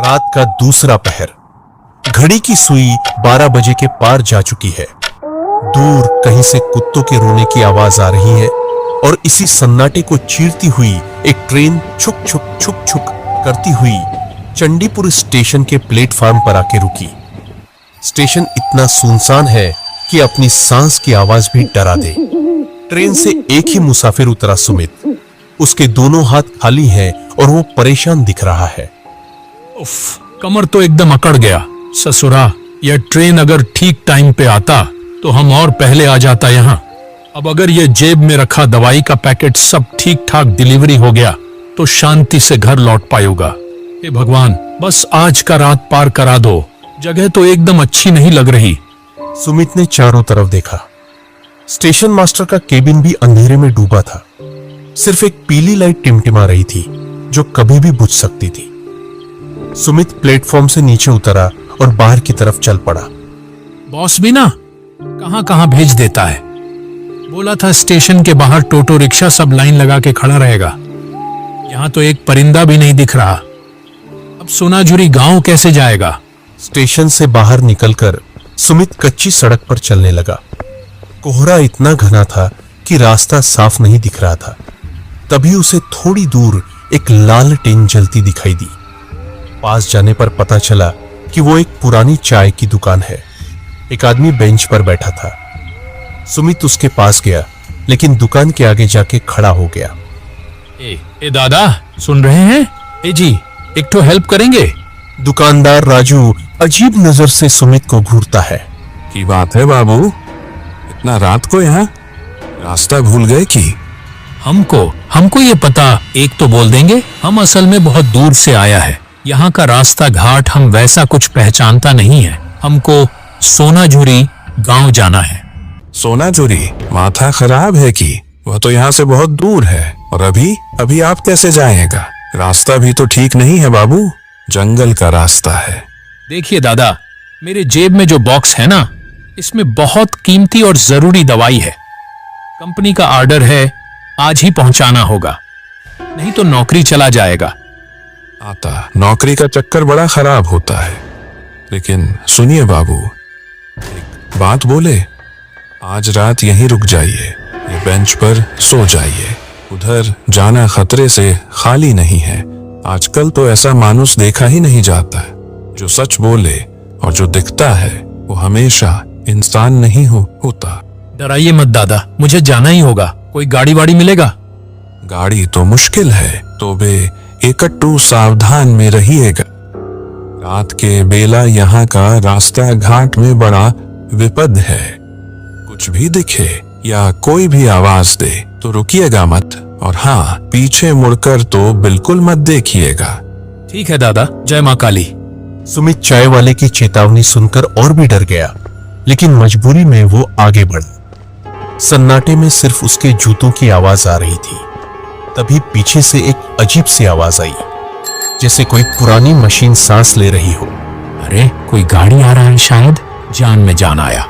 रात का दूसरा पहर। घड़ी की सुई 12 बजे के पार जा चुकी है। दूर कहीं से कुत्तों के रोने की आवाज आ रही है और इसी सन्नाटे को चीरती हुई एक ट्रेन छुक छुक छुक छुक करती हुई चंडीपुर स्टेशन के प्लेटफार्म पर आके रुकी। स्टेशन इतना सुनसान है कि अपनी सांस की आवाज भी डरा दे। ट्रेन से एक ही मुसाफिर उतरा, सुमित। उसके दोनों हाथ खाली हैं और वो परेशान दिख रहा है। उफ, कमर तो एकदम अकड़ गया। ससुरा, यह ट्रेन अगर ठीक टाइम पे आता तो हम और पहले आ जाता यहाँ। अब अगर ये जेब में रखा दवाई का पैकेट सब ठीक ठाक डिलीवरी हो गया तो शांति से घर लौट पाऊंगा। हे भगवान, बस आज का रात पार करा दो। जगह तो एकदम अच्छी नहीं लग रही। सुमित ने चारों तरफ देखा। स्टेशन मास्टर का केबिन भी अंधेरे में डूबा था। सिर्फ एक पीली लाइट टिमटिमा रही थी जो कभी भी बुझ सकती थी। सुमित प्लेटफॉर्म से नीचे उतरा और बाहर की तरफ चल पड़ा। बॉस भी ना कहां कहां भेज देता है। बोला था स्टेशन के बाहर टोटो रिक्शा सब लाइन लगा के खड़ा रहेगा। यहाँ तो एक परिंदा भी नहीं दिख रहा। अब सोनाझुरी गांव कैसे जाएगा? स्टेशन से बाहर निकलकर सुमित कच्ची सड़क पर चलने लगा। कोहरा इतना घना था कि रास्ता साफ नहीं दिख रहा था। तभी उसे थोड़ी दूर एक लालटेन जलती दिखाई दी। पास जाने पर पता चला कि वो एक पुरानी चाय की दुकान है। एक आदमी बेंच पर बैठा था। सुमित उसके पास गया, लेकिन दुकान के आगे जाके खड़ा हो गया। ए दादा, सुन रहे हैं? ए जी, एक तो हेल्प करेंगे? दुकानदार राजू अजीब नजर से सुमित को घूरता है। की बात है बाबू, इतना रात को यहाँ? रास्ता भूल गए कि? हमको ये पता एक तो बोल देंगे। हम असल में बहुत दूर से आया है। यहाँ का रास्ता घाट हम वैसा कुछ पहचानता नहीं है। हमको सोनाझुरी गांव जाना है। सोनाझुरी? माथा खराब है कि? वह तो यहाँ से बहुत दूर है। और अभी आप कैसे जाएगा? रास्ता भी तो ठीक नहीं है बाबू, जंगल का रास्ता है। देखिए दादा, मेरे जेब में जो बॉक्स है ना, इसमें बहुत कीमती और जरूरी दवाई है। कंपनी का ऑर्डर है, आज ही पहुंचाना होगा, नहीं तो नौकरी चला जाएगा। आता नौकरी का चक्कर बड़ा खराब होता है। लेकिन सुनिए बाबू, एक बात बोले, आज रात यहीं रुक जाइए। ये बेंच पर सो जाइए। उधर जाना खतरे से खाली नहीं है। आजकल तो ऐसा मानुस देखा ही नहीं जाता। जो सच बोले और जो दिखता है वो हमेशा इंसान नहीं होता। डराइए मत दादा, मुझे जाना ही होगा। कोई गाड़ी वाड़ी मिलेगा? गाड़ी तो मुश्किल है, तो बे एकट्टू सावधान में रहिएगा। रात के बेला यहाँ का रास्ता घाट में बड़ा विपद है। कुछ भी दिखे या कोई भी आवाज दे तो रुकिएगा मत। और हाँ, पीछे मुड़कर तो बिल्कुल मत देखिएगा। ठीक है दादा, जय माँ काली। सुमित चाय वाले की चेतावनी सुनकर और भी डर गया, लेकिन मजबूरी में वो आगे बढ़ा। सन्नाटे में सिर्फ उसके जूतों की आवाज आ रही थी। तभी पीछे से एक अजीब सी आवाज आई, जैसे कोई पुरानी मशीन सांस ले रही हो। अरे, कोई गाड़ी आ रहा है शायद। जान में जान आया।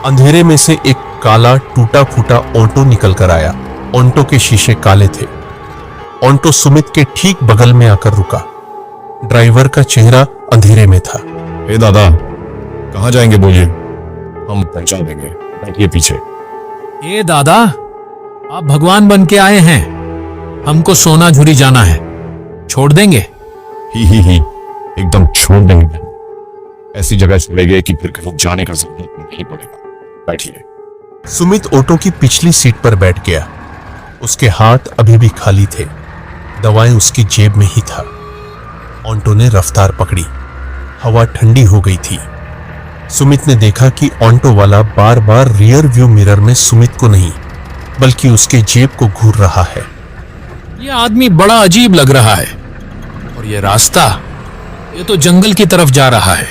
अंधेरे में से एक काला टूटा फूटा ऑटो निकल कर आया। ऑटो के शीशे काले थे। ऑटो सुमित के ठीक बगल में आकर रुका। ड्राइवर का चेहरा अंधेरे में था। ए दादा, कहाँ जाएंगे बोलिए, हम पहुंचा देंगे, बैठिए पीछे। ए दादा, आप भगवान बन के आए हैं। हमको सोनाझुरी जाना है, छोड़ देंगे? ही एकदम छोड़ देंगे। ऐसी जगह छोड़ेंगे कि फिर कहीं जाने का जरूरत नहीं पड़ेगा। बैठिए। सुमित ऑटो की पिछली सीट पर बैठ गया। उसके हाथ अभी भी खाली थे। दवाएं उसकी जेब में ही था। ऑटो ने रफ्तार पकड़ी। हवा ठंडी हो गई थी। सुमित ने देखा कि ऑटो वाला बार बार रियर व्यू मिरर में सुमित को नहीं, बल्कि उसके जेब को घूर रहा है। यह आदमी बड़ा अजीब लग रहा है। और यह रास्ता, ये तो जंगल की तरफ जा रहा है।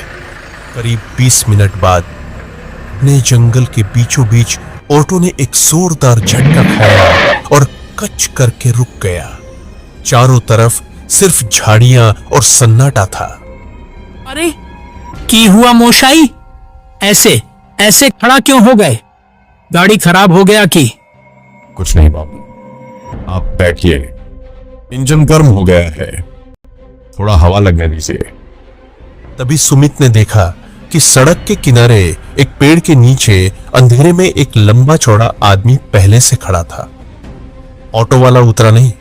करीब 20 मिनट बाद अपने जंगल के बीचों बीच ऑटो ने एक जोरदार झटका खाया और कच करके रुक गया। चारों तरफ सिर्फ झाड़ियां और सन्नाटा था। अरे, की हुआ मोशाई? ऐसे खड़ा क्यों हो गए? गाड़ी खराब हो गया कि? कुछ नहीं बाबू, आप बैठिए। इंजन गर्म हो गया है, थोड़ा हवा लगने दीजिए। तभी सुमित ने देखा कि सड़क के किनारे एक पेड़ के नीचे अंधेरे में एक लंबा चौड़ा आदमी पहले से खड़ा था। ऑटो वाला उतरा नहीं,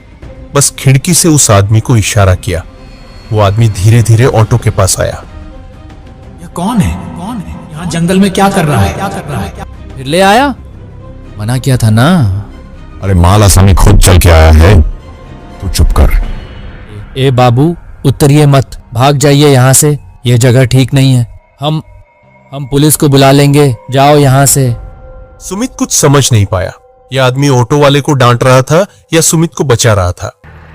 बस खिड़की से उस आदमी को इशारा किया। वो आदमी धीरे धीरे ऑटो के पास आया। ये कौन है? यहाँ जंगल में क्या कर रहा है? फिर ले आया, मना किया था ना। अरे माल आसामी खुद चल के आया है, तू चुप कर। ए बाबू, उतरिए मत, भाग जाइए यहाँ से, ये जगह ठीक नहीं है। हम पुलिस को बुला लेंगे, जाओ यहाँ से। सुमित कुछ समझ नहीं पाया। यह आदमी ऑटो वाले को डांट रहा था या सुमित को बचा रहा था।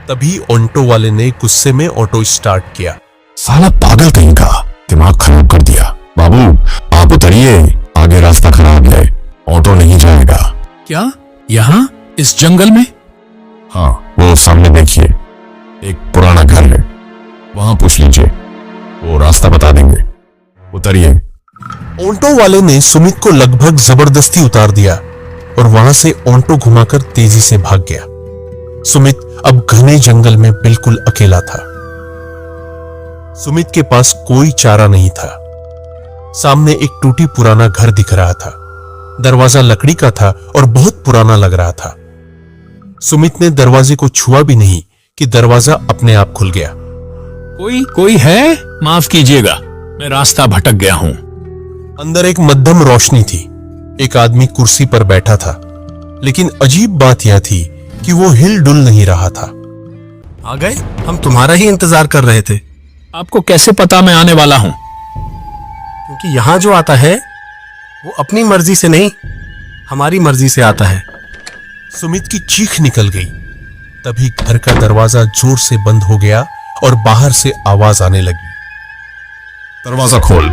तभी ऑटो वाले ने गुस्से में ऑटो स्टार्ट किया। साला पागल कहीं का, दिमाग खराब कर दिया। बाबू आप उतरिए, आगे रास्ता खराब है, ऑटो नहीं जाएगा। क्या? यहाँ इस जंगल में? हाँ, वो सामने देखिए, एक पुराना घर है, वहां पूछ लीजिए, वो रास्ता बता देंगे। उतरिए। ऑटो वाले ने सुमित को लगभग जबरदस्ती उतार दिया और वहां से ऑटो घुमाकर तेजी से भाग गया। सुमित अब घने जंगल में बिल्कुल अकेला था। सुमित के पास कोई चारा नहीं था। सामने एक टूटी पुराना घर दिख रहा था। दरवाजा लकड़ी का था और बहुत पुराना लग रहा था। सुमित ने दरवाजे को छुआ भी नहीं कि दरवाजा अपने आप खुल गया। कोई है? माफ कीजिएगा, मैं रास्ता भटक गया हूँ। अंदर एक मध्यम रोशनी थी। एक आदमी कुर्सी पर बैठा था, लेकिन अजीब बात यह थी कि वो हिल डुल नहीं रहा था। आ गए? हम तुम्हारा ही इंतजार कर रहे थे। आपको कैसे पता मैं आने वाला हूँ? क्योंकि यहाँ जो आता है वो अपनी मर्जी से नहीं, हमारी मर्जी से आता है। सुमित की चीख निकल गई। तभी घर का दरवाजा जोर से बंद हो गया और बाहर से आवाज आने लगी। दरवाजा खोल,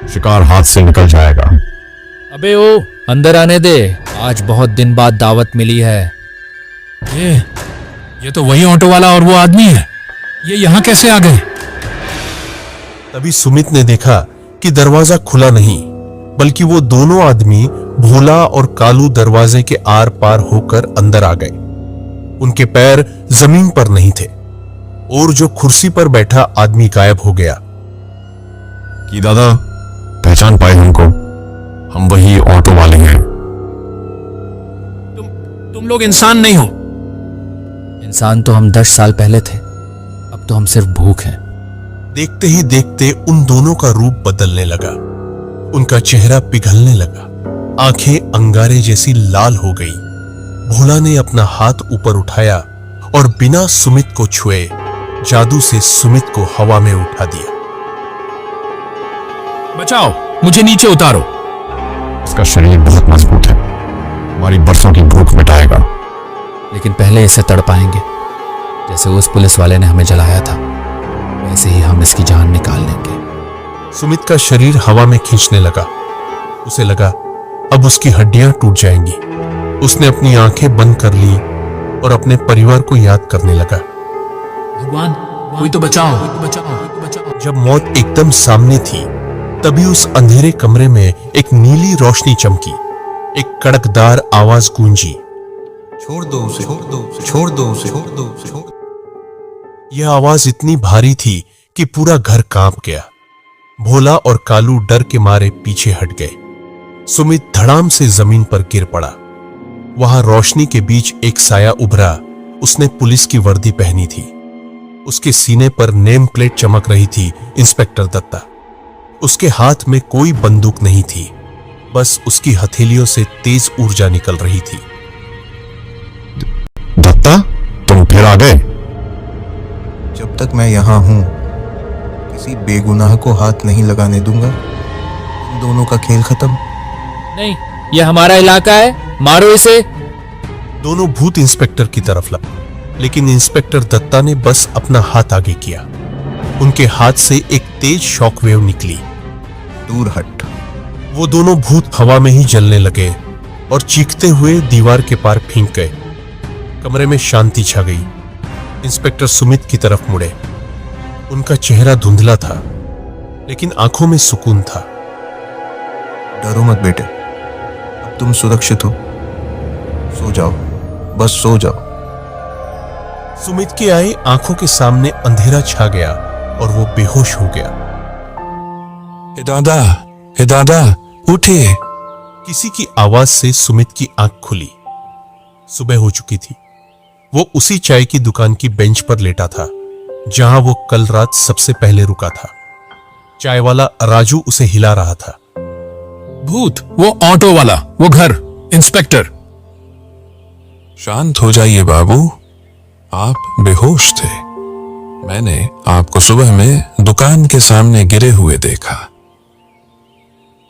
शिकार हाथ से निकल जाएगा। अबे ओ, अंदर आने दे, आज बहुत दिन बाद दावत मिली है। ये तो वही ऑटो वाला और वो आदमी है। ये यहाँ कैसे आ गए? तभी सुमित ने देखा कि दरवाजा खुला नहीं, बल्कि वो दोनों आदमी भोला और कालू दरवाजे के आर पार होकर अंदर आ गए। उनके पैर जमीन पर नहीं थे और जो कुर्सी पर बैठा आदमी गायब हो गया। कि दादा पहचान पाए हमको? हम वही ऑटो वाले हैं। तुम लोग इंसान नहीं हो। इंसान तो हम 10 साल पहले थे, अब तो हम सिर्फ भूख हैं। देखते ही देखते उन दोनों का रूप बदलने लगा। उनका चेहरा पिघलने लगा, आंखें अंगारे जैसी लाल हो गई। भोला ने अपना हाथ ऊपर उठाया और बिना सुमित को छुए जादू से सुमित को हवा में उठा दिया। बचाओ, मुझे नीचे उतारो। इसका शरीर बहुत मजबूत है, हमारी बरसों की भूख मिटाएगा। लेकिन पहले इसे तड़पाएंगे, जैसे उस पुलिस वाले ने हमें जलाया था, वैसे ही हम इसकी जान निकाल लेंगे। सुमित का शरीर हवा में खींचने लगा। उसे लगा अब उसकी हड्डियां टूट जाएंगी। उसने अपनी आंखें बंद कर ली और अपने परिवार को याद करने लगा। भगवान, कोई तो बचाओ। जब मौत एकदम सामने थी, तभी उस अंधेरे कमरे में एक नीली रोशनी चमकी। एक कड़कदार आवाज गूंजी, छोड़ दो उसे, छोड़ दो उसे, छोड़ दो उसे, छोड़ दो उसे, छोड़ दो। यह आवाज इतनी भारी थी कि पूरा घर कांप गया। भोला और कालू डर के मारे पीछे हट गए। सुमित धड़ाम से जमीन पर गिर पड़ा। वहां रोशनी के बीच एक साया उभरा। उसने पुलिस की वर्दी पहनी थी। उसके सीने पर नेम प्लेट चमक रही थी, इंस्पेक्टर दत्ता। उसके हाथ में कोई बंदूक नहीं थी, बस उसकी हथेलियों से तेज ऊर्जा निकल रही थी। दत्ता, तुम फिर आ गए? जब तक मैं यहाँ हूँ किसी बेगुनाह को हाथ नहीं लगाने दूंगा। इन दोनों का खेल खत्म। नहीं, ये हमारा इलाका है, मारो इसे। दोनों भूत इंस्पेक्टर की तरफ लपके, लेकिन इंस्पेक्टर दत्ता ने बस अपना हाथ आगे किया। उनके हाथ से एक तेज शॉकवेव निकली। दूर हट। वो दोनों भूत हवा में ही जलने लगे और चीखते हुए दीवार के पार फेंक गए। कमरे में शांति छा गई। इंस्पेक्टर सुमित की तरफ मुड़े। उनका चेहरा धुंधला था, लेकिन आंखों में सुकून था। डरो मत बेटे, अब तुम सुरक्षित हो। सो जाओ, बस सो जाओ। सुमित के आए आंखों के सामने अंधेरा छा गया और वो बेहोश हो गया। हे दादा, उठिए। किसी की आवाज से सुमित की आंख खुली। सुबह हो चुकी थी। वो उसी चाय की दुकान की बेंच पर लेटा था जहां वो कल रात सबसे पहले रुका था। चाय वाला राजू उसे हिला रहा था। भूत, वो ऑटो वाला, वो घर, इंस्पेक्टर। शांत हो जाइए बाबू, आप बेहोश थे। मैंने आपको सुबह में दुकान के सामने गिरे हुए देखा।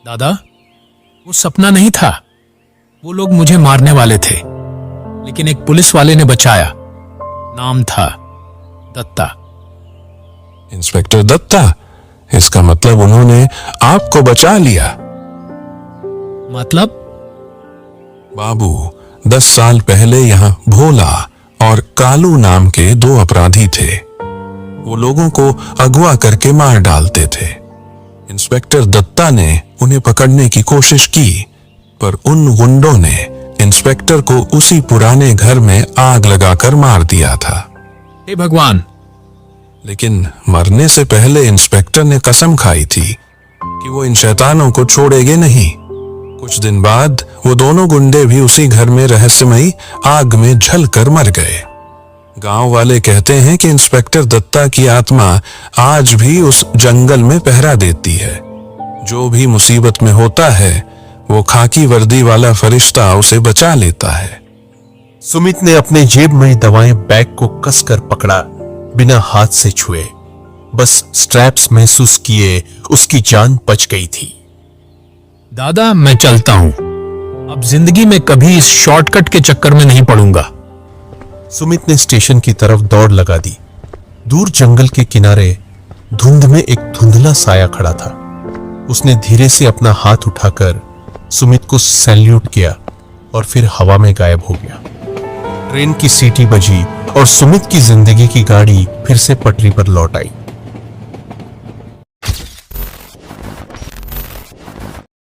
दादा, वो सपना नहीं था। वो लोग मुझे मारने वाले थे, लेकिन एक पुलिस वाले ने बचाया। नाम था दत्ता। इंस्पेक्टर दत्ता? इसका मतलब उन्होंने आपको बचा लिया। मतलब? बाबू, 10 साल पहले यहाँ भोला और कालू नाम के 2 अपराधी थे। वो लोगों को अगवा करके मार डालते थे। इंस्पेक्टर दत्ता ने उन्हें पकड़ने की कोशिश की, पर उन गुंडों ने इंस्पेक्टर को उसी पुराने घर में आग लगाकर मार दिया था। हे भगवान! लेकिन मरने से पहले इंस्पेक्टर ने कसम खाई थी कि वो इन शैतानों को छोड़ेंगे नहीं। कुछ दिन बाद वो दोनों गुंडे भी उसी घर में रहस्यमयी आग में जलकर मर गए। गांव वाले कहते हैं कि इंस्पेक्टर दत्ता की आत्मा आज भी उस जंगल में पहरा देती है। जो भी मुसीबत में होता है, वो खाकी वर्दी वाला फरिश्ता उसे बचा लेता है। सुमित ने अपने जेब में दवाएं बैग को कसकर पकड़ा, बिना हाथ से छुए। बस स्ट्रैप्स महसूस किए उसकी जान बच गई थी। दादा, मैं चलता हूं। अब जिंदगी में कभी इस शॉर्टकट के चक्कर में नहीं पड़ूंगा। सुमित ने स्टेशन की तरफ दौड़ लगा दी। दूर जंगल के किनारे धुंध में एक धुंधला साया खड़ा था। उसने धीरे से अपना हाथ उठाकर सुमित को सैल्यूट किया और फिर हवा में गायब हो गया। ट्रेन की सीटी बजी और सुमित की जिंदगी की गाड़ी फिर से पटरी पर लौट आई।